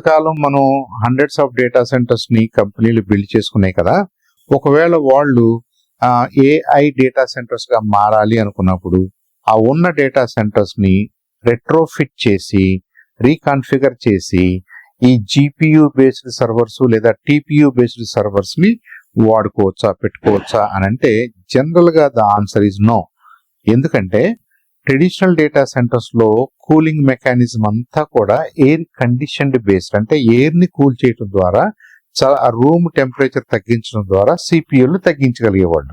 కాలం మనం hundreds of data centres ని కంపెనీలు బిల్డ్ చేసుకున్నాయి కదా. ఒకవేళ వాళ్ళు ఏఐ డేటా సెంటర్స్ గా మారాలి అనుకున్నప్పుడు ఆ ఉన్న డేటా సెంటర్స్ ని రెట్రోఫిట్ చేసి రీకాన్ఫిగర్ చేసి ఈ జీపీయూ బేస్డ్ సర్వర్స్ లేదా టీపీయూ బేస్డ్ సర్వర్స్ ని వాడుకోవచ్చా, పెట్టుకోవచ్చా అని అంటే జనరల్ గా ద ఆన్సర్ ఇస్ నో. ఎందుకంటే ట్రెడిషనల్ డేటా సెంటర్స్ లో కూలింగ్ మెకానిజం అంతా కూడా ఎయిర్ కండిషన్డ్ బేస్డ్, అంటే ఎయిర్ ని కూల్ చేయడం ద్వారా రూమ్ టెంపరేచర్ తగ్గించడం ద్వారా సిపియులు తగ్గించగలిగేవాళ్ళు.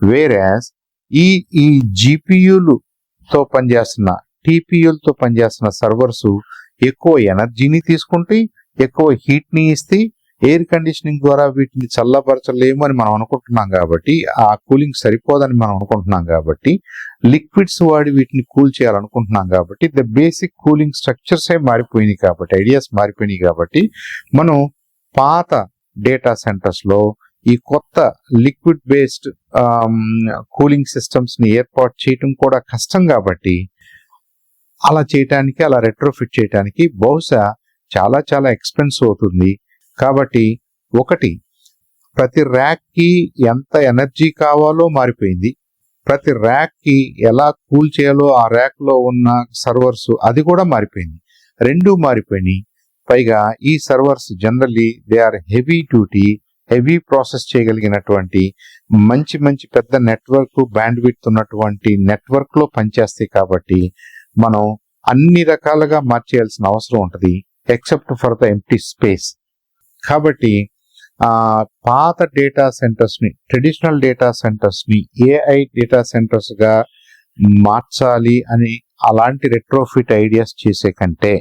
వేరాస్ ఈ జీపీయూలతో పనిచేస్తున్న టీపీయూలతో పనిచేస్తున్న సర్వర్స్ ఎక్కువ ఎనర్జీని తీసుకుంటే ఎక్కువ హీట్ ని ఇస్తే ఎయిర్ కండిషనింగ్ ద్వారా వీటిని చల్లబరచలేము అని మనం అనుకుంటున్నాం కాబట్టి, ఆ కూలింగ్ సరిపోదని మనం అనుకుంటున్నాం కాబట్టి, లిక్విడ్స్ వాడి వీటిని కూల్ చేయాలనుకుంటున్నాం కాబట్టి ద బేసిక్ కూలింగ్ స్ట్రక్చర్స్ మారిపోయినాయి కాబట్టి, ఐడియాస్ మారిపోయినాయి కాబట్టి మనం పాత డేటా సెంటర్స్ లో ఈ కొత్త లిక్విడ్ బేస్డ్ కూలింగ్ సిస్టమ్స్ ని ఏర్పాటు చేయటం కూడా కష్టం కాబట్టి అలా చేయటానికి, అలా రెట్రోఫిట్ చేయటానికి బహుశా చాలా చాలా ఎక్స్పెన్సివ్ అవుతుంది. కాబట్టి ఒకటి, ప్రతి ర్యాక్ కి ఎంత ఎనర్జీ కావాలో మారిపోయింది, ప్రతి ర్యాక్ కి ఎలా కూల్ చేయాలో ఆ ర్యాక్ లో ఉన్న సర్వర్స్ అది కూడా మారిపోయింది. రెండు మారిపోయినాయి. పైగా ఈ servers generally they are heavy duty, heavy process చేయగలిగినటువంటి మంచి మంచి పెద్ద నెట్వర్క్ బ్యాండ్ విడ్త్ ఉన్నటువంటి నెట్వర్క్ లో పనిచేస్తాయి కాబట్టి మనం అన్ని రకాలుగా మార్చేయాల్సిన అవసరం ఉంటుంది except for the empty space. కాబట్టి పాత డేటా సెంటర్స్ ని, ట్రెడిషనల్ డేటా సెంటర్స్ ని ఏఐ డేటా సెంటర్స్ గా మార్చాలి అని అలాంటి రెట్రోఫిట్ ఐడియాస్ చేసే కంటే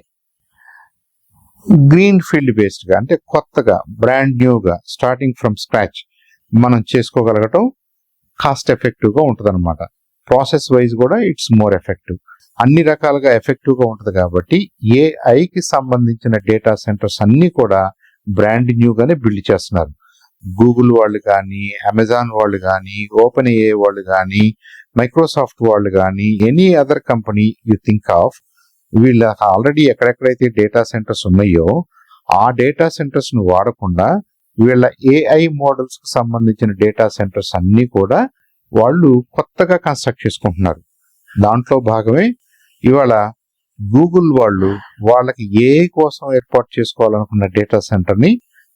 గ్రీన్ ఫీల్డ్ బేస్డ్ గా, అంటే కొత్తగా బ్రాండ్ న్యూగా స్టార్టింగ్ ఫ్రమ్ స్క్రాచ్ మనం చేసుకోగలగటం కాస్ట్ ఎఫెక్టివ్ గా ఉంటుంది అనమాట. ప్రాసెస్ వైజ్ కూడా ఇట్స్ మోర్ ఎఫెక్టివ్, అన్ని రకాలుగా ఎఫెక్టివ్ గా ఉంటుంది. కాబట్టి ఏఐకి సంబంధించిన డేటా సెంటర్స్ అన్ని కూడా బ్రాండ్ న్యూ గానే బిల్డ్ చేస్తున్నారు. గూగుల్ వాళ్ళు కానీ, అమెజాన్ వాళ్ళు కానీ, ఓపెన్ ఏఐ వాళ్ళు కానీ, మైక్రోసాఫ్ట్ వాళ్ళు కానీ, any other company you think of, వీళ్ళ ఆల్రెడీ ఎక్కడెక్కడైతే డేటా సెంటర్స్ ఉన్నాయో ఆ డేటా సెంటర్స్ ను వాడకుండా వీళ్ళ ఏఐ మోడల్స్ కు సంబంధించిన డేటా సెంటర్స్ అన్ని కూడా వాళ్ళు కొత్తగా కన్స్ట్రక్ట్ చేసుకుంటున్నారు. దాంట్లో భాగమే ఇవాళ గూగుల్ వాళ్ళు వాళ్ళకి ఏఐ కోసం ఏర్పాటు చేసుకోవాలనుకున్న డేటా సెంటర్ ని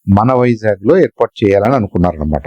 మన వైజాగ్ లో ఏర్పాటు చేయాలని అనుకున్నారు అనమాట.